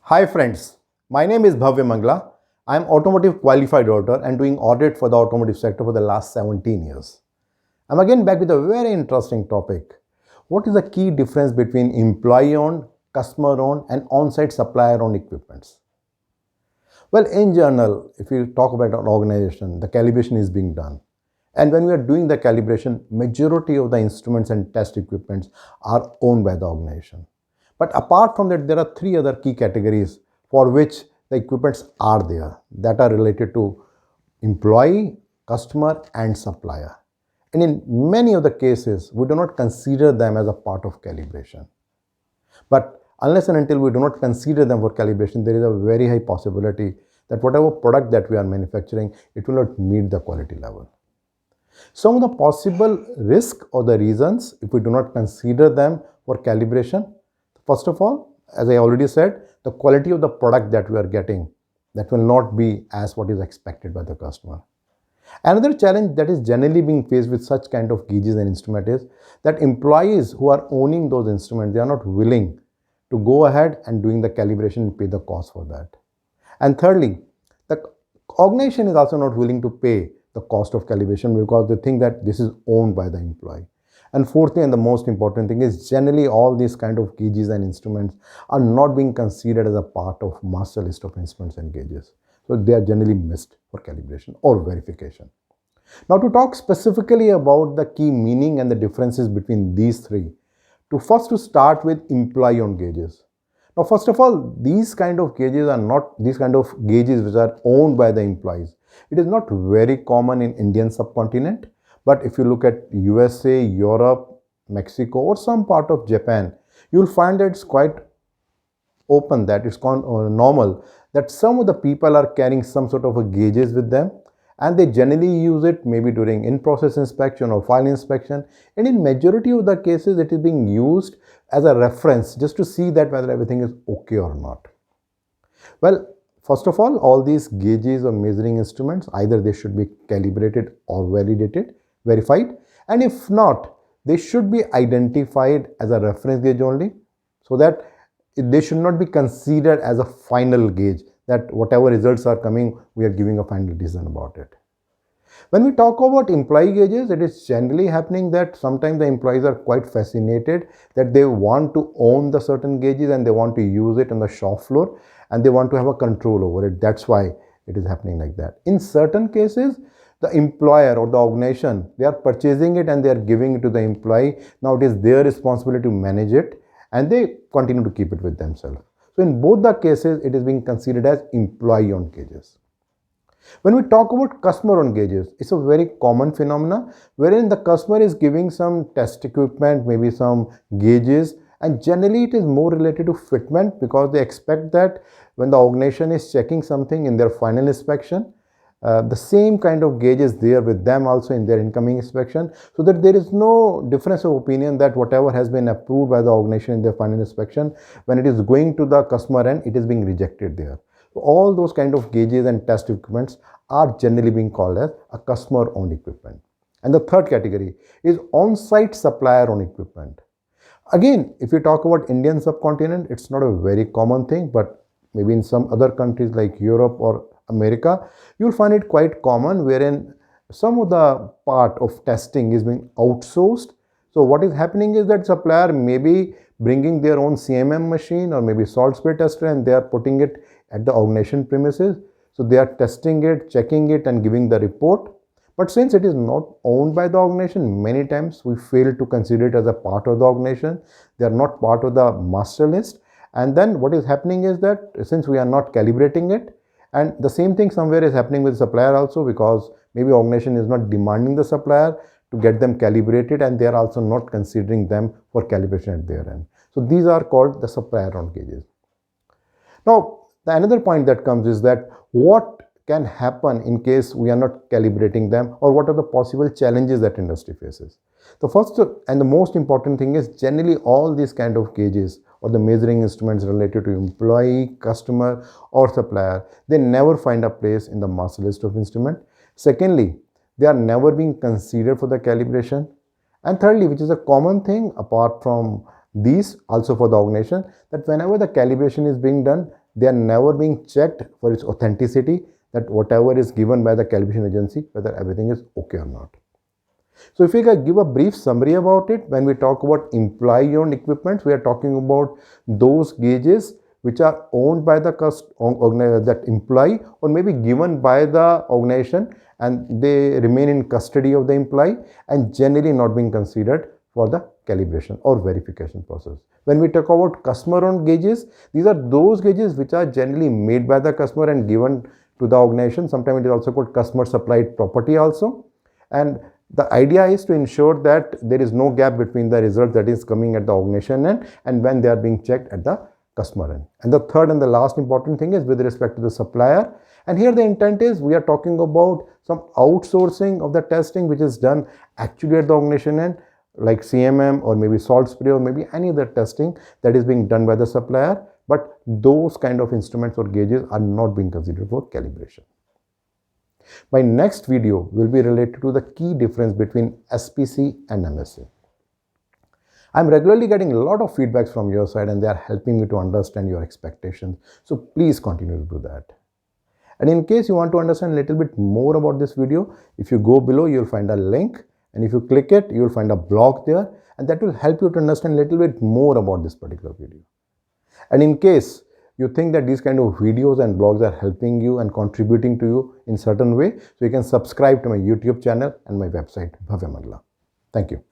Hi friends, my name is Bhavya Mangla. I am automotive qualified auditor and doing audit for the automotive sector for the last 17 years. I'm again back with a very interesting topic. What is the key difference between employee owned, customer owned and on-site supplier owned equipments? Well, in general, if you talk about an organization, the calibration is being done. And when we are doing the calibration, majority of the instruments and test equipments are owned by the organization. But apart from that, there are three other key categories for which the equipments are there that are related to employee, customer, and supplier. And in many of the cases, we do not consider them as a part of calibration. But unless and until we do not consider them for calibration, there is a very high possibility that whatever product that we are manufacturing, it will not meet the quality level. Some of the possible risk or the reasons if we do not consider them for calibration, first of all, as I already said, the quality of the product that we are getting, that will not be as what is expected by the customer. Another challenge that is generally being faced with such kind of gauges and instruments is that employees who are owning those instruments, they are not willing to go ahead and doing the calibration and pay the cost for that. And thirdly, the organization is also not willing to pay the cost of calibration because they think that this is owned by the employee. And fourthly, and the most important thing is generally all these kind of gauges and instruments are not being considered as a part of master list of instruments and gauges. So they are generally missed for calibration or verification. Now to talk specifically about the key meaning and the differences between these three, to start with employee owned gauges. Now, first of all, these kind of gauges are not these kind of gauges which are owned by the employees. It is not very common in Indian subcontinent, but if you look at USA, Europe, Mexico, or some part of Japan, you will find that it's quite open, that it's normal that some of the people are carrying some sort of a gauges with them, and they generally use it maybe during in-process inspection or file inspection, and in majority of the cases it is being used as a reference just to see that whether everything is okay or not. Well, first of all these gauges or measuring instruments, either they should be calibrated or verified, and if not, they should be identified as a reference gauge only, so that they should not be considered as a final gauge, that whatever results are coming, we are giving a final decision about it. When we talk about employee gauges, it is generally happening that sometimes the employees are quite fascinated that they want to own the certain gauges and they want to use it on the shop floor and they want to have a control over it. That's why it is happening like that. In certain cases, the employer or the organization, they are purchasing it and they are giving it to the employee. Now it is their responsibility to manage it and they continue to keep it with themselves. So in both the cases, it is being considered as employee-owned gauges. When we talk about customer-owned gauges, it's a very common phenomena wherein the customer is giving some test equipment, maybe some gauges, and generally it is more related to fitment because they expect that when the organization is checking something in their final inspection, the same kind of gauge is there with them also in their incoming inspection, so that there is no difference of opinion that whatever has been approved by the organization in their final inspection, when it is going to the customer end, it is being rejected there. So all those kind of gauges and test equipments are generally being called as a customer owned equipment. And the third category is on-site supplier owned equipment. Again, if you talk about Indian subcontinent, it's not a very common thing, but maybe in some other countries like Europe or America, you'll find it quite common wherein some of the part of testing is being outsourced. So what is happening is that supplier may be bringing their own CMM machine or maybe salt spray tester and they are putting it at the organization premises. So they are testing it, checking it and giving the report. But since it is not owned by the organization, many times we fail to consider it as a part of the organization. They are not part of the master list. And then what is happening is that since we are not calibrating it, and the same thing somewhere is happening with the supplier also, because maybe organization is not demanding the supplier to get them calibrated and they are also not considering them for calibration at their end. So these are called the supplier owned gauges. Now, the another point that comes is that what can happen in case we are not calibrating them, or what are the possible challenges that industry faces. The first and the most important thing is generally all these kind of gauges or the measuring instruments related to employee, customer or supplier, they never find a place in the master list of instrument. Secondly, they are never being considered for the calibration. And thirdly, which is a common thing apart from these also for the organization, that whenever the calibration is being done, they are never being checked for its authenticity, that whatever is given by the calibration agency, whether everything is okay or not. So if we give a brief summary about it, when we talk about employee-owned equipment, we are talking about those gauges which are owned by the that employee, or maybe given by the organization, and they remain in custody of the employee and generally not being considered for the calibration or verification process. When we talk about customer-owned gauges, these are those gauges which are generally made by the customer and given to the organization. Sometimes it is also called customer supplied property also. And the idea is to ensure that there is no gap between the result that is coming at the organization end and when they are being checked at the customer end. And the third and the last important thing is with respect to the supplier. And here the intent is we are talking about some outsourcing of the testing which is done actually at the organization end, like CMM or maybe salt spray or maybe any other testing that is being done by the supplier. But those kind of instruments or gauges are not being considered for calibration. My next video will be related to the key difference between SPC and MSC. I'm regularly getting a lot of feedbacks from your side and they are helping me to understand your expectations. So please continue to do that. And in case you want to understand a little bit more about this video, if you go below, you'll find a link. And if you click it, you'll find a blog there. And that will help you to understand a little bit more about this particular video. And in case you think that these kind of videos and blogs are helping you and contributing to you in certain way, so you can subscribe to my YouTube channel and my website, Bhavya Mangla. Thank you.